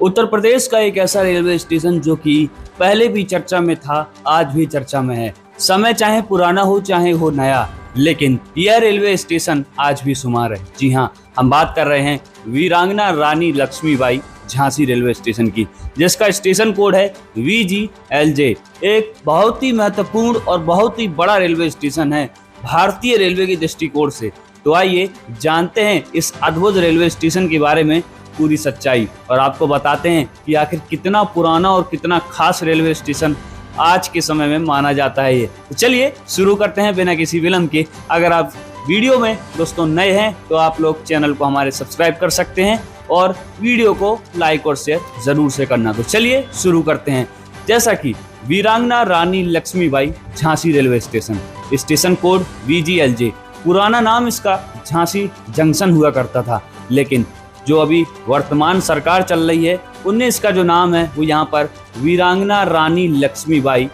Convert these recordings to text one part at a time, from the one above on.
उत्तर प्रदेश का एक ऐसा रेलवे स्टेशन जो कि पहले भी चर्चा में था, आज भी चर्चा में है। समय चाहे पुराना हो चाहे हो नया, लेकिन यह रेलवे स्टेशन आज भी शुमार है। जी हाँ, हम बात कर रहे हैं वीरांगना रानी लक्ष्मीबाई झांसी रेलवे स्टेशन की, जिसका स्टेशन कोड है VGLJ। एक बहुत ही महत्वपूर्ण और बहुत ही बड़ा रेलवे स्टेशन है भारतीय रेलवे की दृष्टिकोण से। तो आइए जानते हैं इस अद्भुत रेलवे स्टेशन के बारे में पूरी सच्चाई, और आपको बताते हैं कि आखिर कितना पुराना और कितना खास रेलवे स्टेशन आज के समय में माना जाता है ये। तो चलिए शुरू करते हैं बिना किसी विलंब के। अगर आप वीडियो में दोस्तों नए हैं तो आप लोग चैनल को हमारे सब्सक्राइब कर सकते हैं और वीडियो को लाइक और शेयर जरूर से करना। तो चलिए शुरू करते हैं। जैसा कि Veerangana Rani Lakshmibai Jhansi railway station code VGLJ। पुराना नाम इसका झांसी जंक्शन हुआ करता था, लेकिन जो अभी वर्तमान सरकार चल रही है उनने इसका जो नाम है वो यहाँ पर वीरांगना रानी लक्ष्मीबाई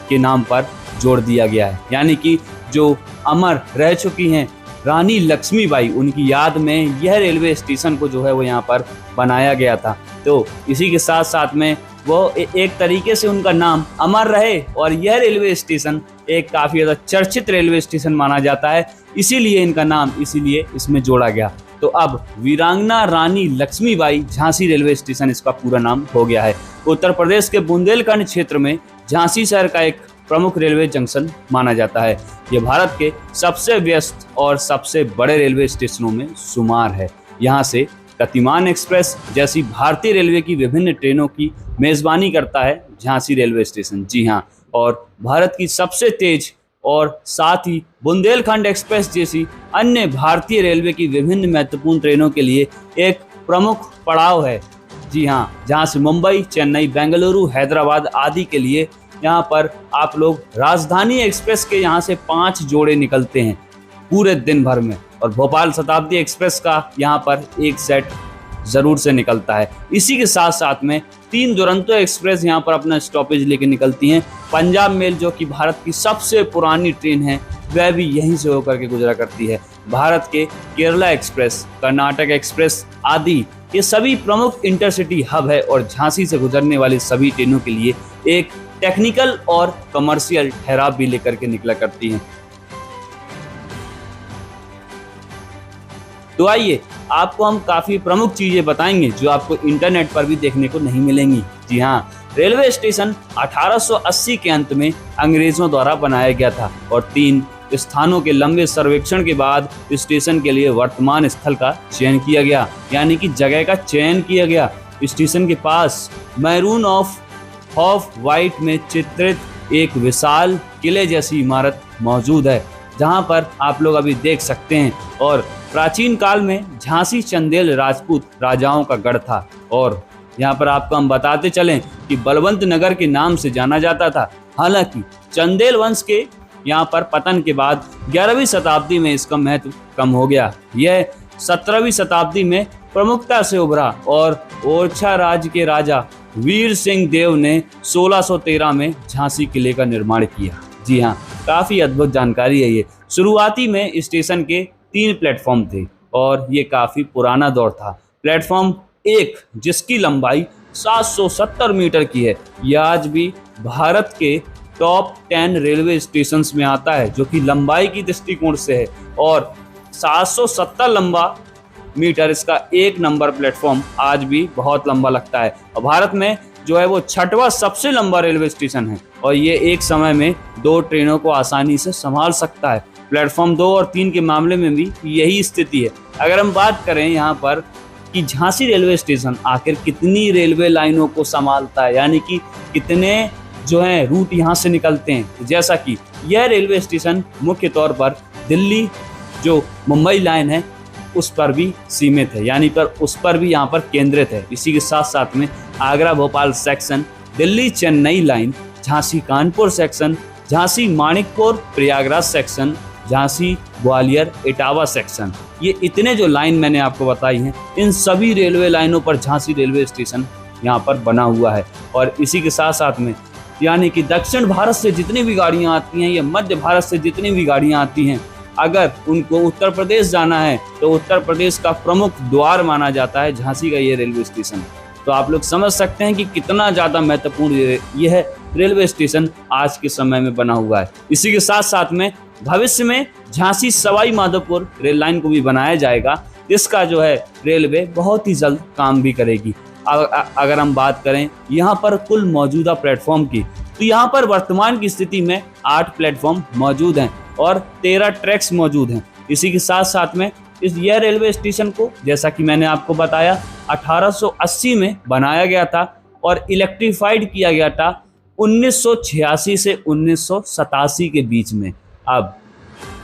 के नाम पर जोड़ दिया गया है। यानी कि जो अमर रह चुकी हैं रानी लक्ष्मीबाई, उनकी याद में यह रेलवे स्टेशन को जो है वो यहाँ पर बनाया गया था। तो इसी के साथ साथ में वो एक तरीके से उनका नाम अमर रहे, और यह रेलवे स्टेशन एक काफ़ी ज़्यादा चर्चित रेलवे स्टेशन माना जाता है, इसीलिए इनका नाम इसीलिए इसमें जोड़ा गया। तो अब वीरांगना रानी लक्ष्मीबाई झांसी रेलवे स्टेशन इसका पूरा नाम हो गया है। उत्तर प्रदेश के बुंदेलखंड क्षेत्र में झांसी शहर का एक प्रमुख रेलवे जंक्शन माना जाता है। ये भारत के सबसे व्यस्त और सबसे बड़े रेलवे स्टेशनों में शुमार है। यहाँ से गतिमान एक्सप्रेस जैसी भारतीय रेलवे की विभिन्न ट्रेनों की मेजबानी करता है झांसी रेलवे स्टेशन। जी हाँ, और भारत की सबसे तेज और साथ ही बुंदेलखंड एक्सप्रेस जैसी अन्य भारतीय रेलवे की विभिन्न महत्वपूर्ण ट्रेनों के लिए एक प्रमुख पड़ाव है। जी हाँ, जहाँ से मुंबई, चेन्नई, बेंगलुरु, हैदराबाद आदि के लिए यहाँ पर आप लोग राजधानी एक्सप्रेस के यहाँ से 5 जोड़े निकलते हैं पूरे दिन भर में, और भोपाल शताब्दी एक्सप्रेस का यहाँ पर एक सेट ज़रूर से निकलता है। इसी के साथ साथ में 3 दुरंतो एक्सप्रेस यहाँ पर अपना स्टॉपेज लेके निकलती हैं। पंजाब मेल जो कि भारत की सबसे पुरानी ट्रेन है, वह भी यहीं से होकर के गुजरा करती है। भारत के केरला एक्सप्रेस, कर्नाटक एक्सप्रेस आदि ये सभी प्रमुख इंटरसिटी हब है, और झांसी से गुजरने वाली सभी ट्रेनों के लिए एक टेक्निकल और कमर्शियल ठहराव भी लेकर के निकला करती हैं। तो आइए आपको हम काफ़ी प्रमुख चीज़ें बताएंगे जो आपको इंटरनेट पर भी देखने को नहीं मिलेंगी। जी हाँ, रेलवे स्टेशन 1880 के अंत में अंग्रेज़ों द्वारा बनाया गया था, और 3 स्थानों के लंबे सर्वेक्षण के बाद स्टेशन के लिए वर्तमान स्थल का चयन किया गया, यानी कि जगह का चयन किया गया। स्टेशन के पास मैरून ऑफ वाइट में चित्रित एक विशाल किले जैसी इमारत मौजूद है, जहां पर आप लोग अभी देख सकते हैं। और प्राचीन काल में झांसी चंदेल राजपूत राजाओं का गढ़ था, और यहाँ पर आपको हम बताते चलें कि बलवंत नगर के नाम से जाना जाता था। हालांकि चंदेल वंश के यहाँ पर पतन के बाद 11वीं शताब्दी में इसका महत्व कम हो गया। यह 17वीं शताब्दी में प्रमुखता से उभरा, और ओरछा राज्य के राजा वीर सिंह देव ने 1613 में झांसी किले का निर्माण किया। जी हाँ, काफ़ी अद्भुत जानकारी है ये। शुरुआती में स्टेशन के 3 प्लेटफॉर्म थे, और ये काफ़ी पुराना दौर था। प्लेटफॉर्म 1 जिसकी लंबाई 770 मीटर की है, यह आज भी भारत के टॉप 10 रेलवे स्टेशंस में आता है, जो कि लंबाई की दृष्टिकोण से है। और 770 लंबा मीटर इसका 1 नंबर प्लेटफॉर्म आज भी बहुत लंबा लगता है, और भारत में जो है वो 6वां सबसे लंबा रेलवे स्टेशन है, और ये एक समय में 2 ट्रेनों को आसानी से संभाल सकता है। प्लेटफॉर्म 2 और 3 के मामले में भी यही स्थिति है। अगर हम बात करें यहाँ पर कि झांसी रेलवे स्टेशन आखिर कितनी रेलवे लाइनों को संभालता है, यानी कि कितने जो हैं रूट यहाँ से निकलते हैं, तो जैसा कि यह रेलवे स्टेशन मुख्य तौर पर दिल्ली जो मुंबई लाइन है उस पर भी सीमित है, यानी पर उस पर भी यहाँ पर केंद्रित है। इसी के साथ साथ में Agra Bhopal section, Delhi Chennai line, Jhansi Kanpur section, Jhansi Manikpur Prayagraj section, Jhansi Gwalior Etawah section, ये इतने जो लाइन मैंने आपको बताई हैं, इन सभी रेलवे लाइनों पर झांसी रेलवे स्टेशन यहाँ पर बना हुआ है। और इसी के साथ साथ में यानी कि दक्षिण भारत से जितनी भी गाड़ियाँ आती हैं या मध्य भारत से जितनी भी गाड़ियाँ आती हैं, अगर उनको उत्तर प्रदेश जाना है तो उत्तर प्रदेश का प्रमुख द्वार माना जाता है झांसी का ये रेलवे स्टेशन। तो आप लोग समझ सकते हैं कि कितना ज़्यादा महत्वपूर्ण यह रेलवे स्टेशन आज के समय में बना हुआ है। इसी के साथ साथ में भविष्य में झांसी सवाई माधोपुर रेल लाइन को भी बनाया जाएगा, इसका जो है रेलवे बहुत ही जल्द काम भी करेगी। अगर हम बात करें यहाँ पर कुल मौजूदा प्लेटफॉर्म की, तो यहाँ पर वर्तमान की स्थिति में 8 प्लेटफॉर्म मौजूद हैं और 13 ट्रैक्स मौजूद हैं। इसी के साथ साथ में यह रेलवे स्टेशन को, जैसा कि मैंने आपको बताया, 1880 में बनाया गया था और इलेक्ट्रीफाइड किया गया था 1986 से 1987 के बीच में। अब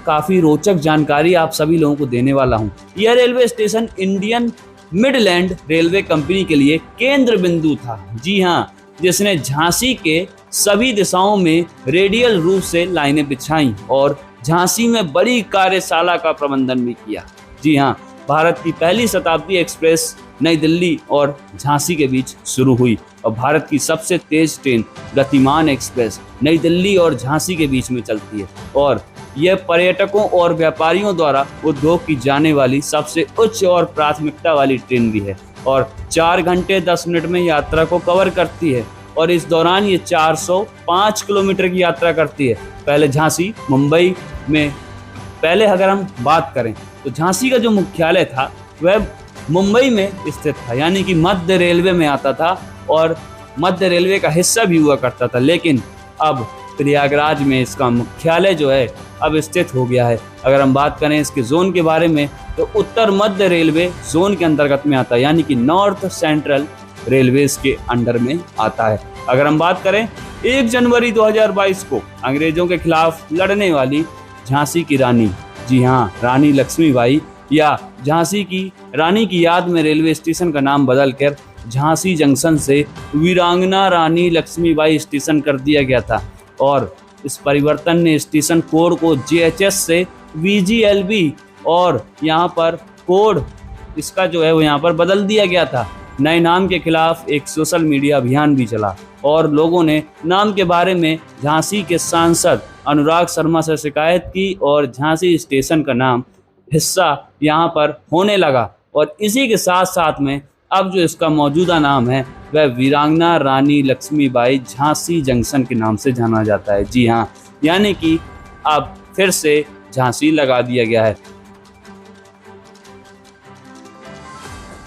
काफ़ी रोचक जानकारी आप सभी लोगों को देने वाला हूं। यह railway station Indian Midland railway company के लिए केंद्र बिंदु था। जी हाँ, जिसने झांसी के सभी दिशाओं में रेडियल रूप से लाइनें बिछाई और झांसी में बड़ी कार्यशाला का प्रबंधन भी किया। जी हाँ, भारत की पहली शताब्दी एक्सप्रेस नई दिल्ली और झांसी के बीच शुरू हुई और भारत की सबसे तेज ट्रेन गतिमान एक्सप्रेस नई दिल्ली और झांसी के बीच में चलती है और यह पर्यटकों और व्यापारियों द्वारा उद्योग की जाने वाली सबसे उच्च और प्राथमिकता वाली ट्रेन भी है और 4 घंटे 10 मिनट में यात्रा को कवर करती है और इस दौरान ये 405 किलोमीटर की यात्रा करती है। पहले झांसी मुंबई में, पहले अगर हम बात करें तो झांसी का जो मुख्यालय था वह मुंबई में स्थित था, यानी कि मध्य रेलवे में आता था और मध्य रेलवे का हिस्सा भी हुआ करता था, लेकिन अब प्रयागराज में इसका मुख्यालय जो है अब स्थित हो गया है। अगर हम बात करें इसके जोन के बारे में तो उत्तर मध्य रेलवे जोन के अंतर्गत में आता है, यानी कि नॉर्थ सेंट्रल रेलवेज के अंडर में आता है। अगर हम बात करें 1 जनवरी 2022 को अंग्रेजों के खिलाफ लड़ने वाली झांसी की रानी, जी हाँ, रानी लक्ष्मीबाई या झांसी की रानी की याद में रेलवे स्टेशन का नाम बदलकर झांसी जंक्शन से वीरांगना रानी लक्ष्मीबाई स्टेशन कर दिया गया था और इस परिवर्तन ने स्टेशन कोड को JHS से VGLB और यहाँ पर कोड इसका जो है वो यहाँ पर बदल दिया गया था। नए नाम के खिलाफ एक सोशल मीडिया अभियान भी चला और लोगों ने नाम के बारे में झांसी के सांसद अनुराग शर्मा से शिकायत की और झांसी स्टेशन का नाम हिस्सा यहाँ पर होने लगा और इसी के साथ साथ में अब जो इसका मौजूदा नाम है वह वीरांगना रानी लक्ष्मीबाई झांसी जंक्शन के नाम से जाना जाता है। जी हाँ, यानी कि अब फिर से झांसी लगा दिया गया है।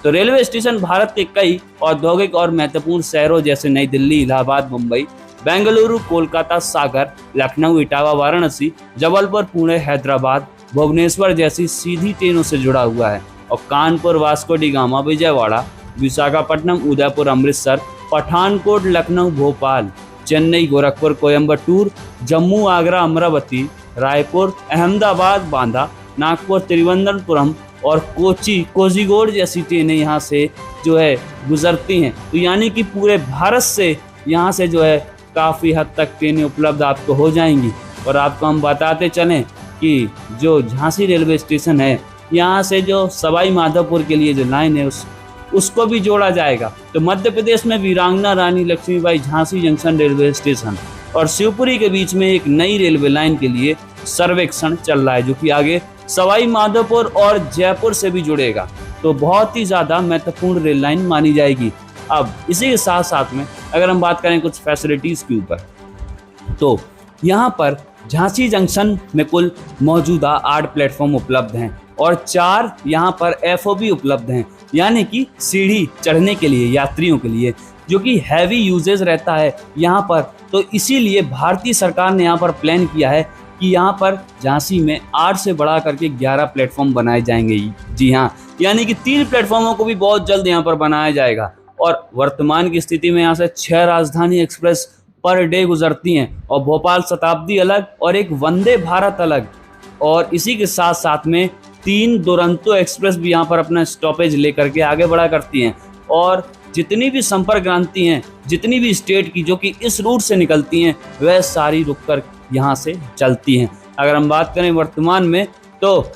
तो रेलवे स्टेशन भारत के कई औद्योगिक और महत्वपूर्ण शहरों जैसे नई दिल्ली, इलाहाबाद, मुंबई, बेंगलुरु, कोलकाता, सागर, लखनऊ, इटावा, वाराणसी, जबलपुर, पुणे, हैदराबाद, भुवनेश्वर जैसी सीधी ट्रेनों से जुड़ा हुआ है और कानपुर, वास्को डी गामा, विजयवाड़ा, विशाखापट्टनम, उदयपुर, अमृतसर, पठानकोट, लखनऊ, भोपाल, चेन्नई, गोरखपुर, कोयम्बटूर, जम्मू, आगरा, अमरावती, रायपुर, अहमदाबाद, बांदा, नागपुर, त्रिवेंद्रपुरम और कोझिकोड जैसी ट्रेनें यहाँ से जो है गुजरती हैं। तो यानी कि पूरे भारत से यहाँ से जो है काफ़ी हद तक ट्रेनें उपलब्ध आपको हो जाएंगी। और आपको हम बताते चलें कि जो झांसी रेलवे स्टेशन है, यहाँ से जो सवाई माधोपुर के लिए जो लाइन है उसको भी जोड़ा जाएगा। तो मध्य प्रदेश में Veerangana Rani Lakshmibai Jhansi junction railway station और शिवपुरी के बीच में एक नई रेलवे लाइन के लिए सर्वेक्षण चल रहा है, जो कि आगे सवाई माधोपुर और जयपुर से भी जुड़ेगा। तो बहुत ही ज़्यादा महत्वपूर्ण रेल लाइन मानी जाएगी। अब इसी के साथ साथ में अगर हम बात करें कुछ फैसिलिटीज़ के ऊपर, तो यहाँ पर झांसी जंक्शन में कुल मौजूदा 8 प्लेटफॉर्म उपलब्ध हैं और 4 यहाँ पर FOB उपलब्ध हैं, यानी कि सीढ़ी चढ़ने के लिए यात्रियों के लिए, जो कि हैवी यूजेज रहता है यहाँ पर। तो इसीलिए भारतीय सरकार ने यहाँ पर प्लान किया है कि यहाँ पर झांसी में 8 से बढ़ा करके 11 प्लेटफॉर्म बनाए जाएंगे। जी हाँ, यानी कि 3 प्लेटफॉर्मों को भी बहुत जल्द यहाँ पर बनाया जाएगा। और वर्तमान की स्थिति में यहाँ से 6 राजधानी एक्सप्रेस पर डे गुजरती हैं और भोपाल शताब्दी अलग और एक वंदे भारत अलग, और इसी के साथ साथ में 3 दुरंतो एक्सप्रेस भी यहाँ पर अपना स्टॉपेज लेकर के आगे बढ़ा करती हैं। और जितनी भी संपर्क क्रांति हैं, जितनी भी स्टेट की जो कि इस रूट से निकलती हैं, वह सारी रुककर यहाँ से चलती हैं। अगर हम बात करें वर्तमान में, तो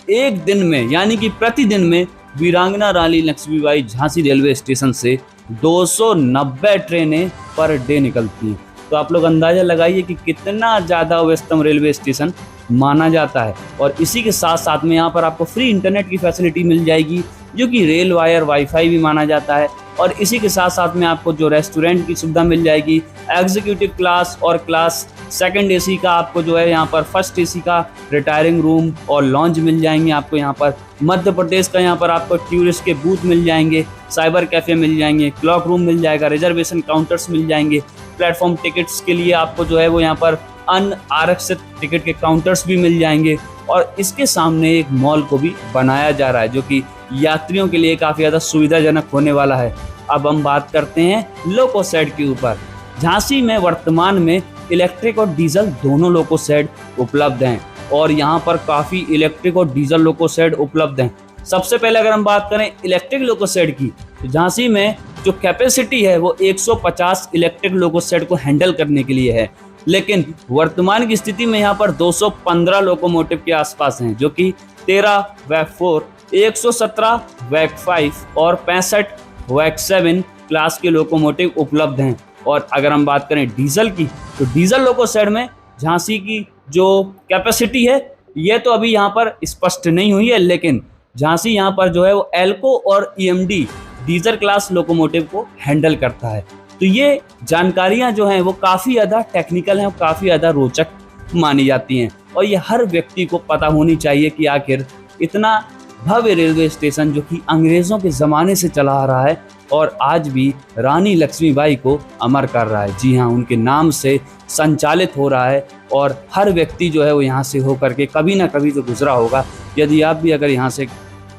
एक दिन में यानी कि प्रतिदिन में वीरांगना रानी लक्ष्मीबाई झांसी रेलवे स्टेशन से 290 ट्रेनें पर डे निकलती हैं। तो आप लोग अंदाज़ा लगाइए कि कितना ज़्यादा व्यस्तम रेलवे स्टेशन माना जाता है। और इसी के साथ साथ में यहाँ पर आपको फ्री इंटरनेट की फैसिलिटी मिल जाएगी, जो कि रेल वायर वाईफाई भी माना जाता है। और इसी के साथ साथ में आपको जो रेस्टोरेंट की सुविधा मिल जाएगी, एग्जीक्यूटिव क्लास और क्लास सेकंड एसी का आपको जो है यहाँ पर फर्स्ट एसी का रिटायरिंग रूम और लॉन्ज मिल जाएंगे आपको यहाँ पर। मध्य प्रदेश का यहाँ पर आपको टूरिस्ट के बूथ मिल जाएंगे, साइबर कैफ़े मिल जाएंगे, क्लॉक रूम मिल जाएगा, रिजर्वेशन काउंटर्स मिल जाएंगे, प्लेटफॉर्म टिकट्स के लिए आपको जो है वो यहाँ पर अनारक्षित टिकट के काउंटर्स भी मिल जाएंगे। और इसके सामने एक मॉल को भी बनाया जा रहा है जो कि यात्रियों के लिए काफ़ी ज़्यादा सुविधाजनक होने वाला है। अब हम बात करते हैं लोको शेड के ऊपर। झांसी में वर्तमान में इलेक्ट्रिक और डीजल दोनों लोको शेड उपलब्ध हैं और यहाँ पर काफ़ी इलेक्ट्रिक और डीजल लोको शेड उपलब्ध हैं। सबसे पहले अगर हम बात करें इलेक्ट्रिक लोको शेड की, तो झांसी में जो कैपेसिटी है वो 150 इलेक्ट्रिक लोको शेड को हैंडल करने के लिए है, लेकिन वर्तमान की स्थिति में यहाँ पर 215 लोकोमोटिव के आसपास हैं, जो कि 13 वैक 4, 117 वैक 5 और 65 वैक 7 क्लास के लोकोमोटिव उपलब्ध हैं। और अगर हम बात करें डीजल की, तो डीजल लोको शेड में झांसी की जो कैपेसिटी है ये तो अभी यहाँ पर स्पष्ट नहीं हुई है, लेकिन झांसी यहाँ पर जो है वो एल्को और ईएमडी डीजल क्लास लोकोमोटिव को हैंडल करता है। तो ये जानकारियाँ जो हैं वो काफ़ी ज़्यादा टेक्निकल हैं और काफ़ी ज़्यादा रोचक मानी जाती हैं और ये हर व्यक्ति को पता होनी चाहिए कि आखिर इतना भव्य रेलवे स्टेशन जो कि अंग्रेज़ों के ज़माने से चला आ रहा है और आज भी रानी लक्ष्मीबाई को अमर कर रहा है। जी हाँ, उनके नाम से संचालित हो रहा है और हर व्यक्ति जो है वो यहाँ से होकर के कभी ना कभी तो गुजरा होगा। यदि आप भी अगर यहाँ से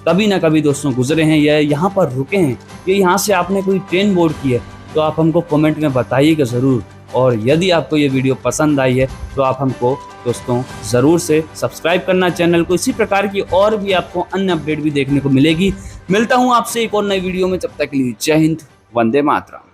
कभी ना कभी दोस्तों गुजरे हैं या यहाँ पर रुके हैं या यहाँ से आपने कोई ट्रेन बोर्ड की है, तो आप हमको कमेंट में बताइएगा ज़रूर। और यदि आपको ये वीडियो पसंद आई है तो आप हमको दोस्तों ज़रूर से सब्सक्राइब करना चैनल को। इसी प्रकार की और भी आपको अन्य अपडेट भी देखने को मिलेगी। मिलता हूँ आपसे एक और नई वीडियो में, तब तक के लिए जय हिंद, वंदे मातरम।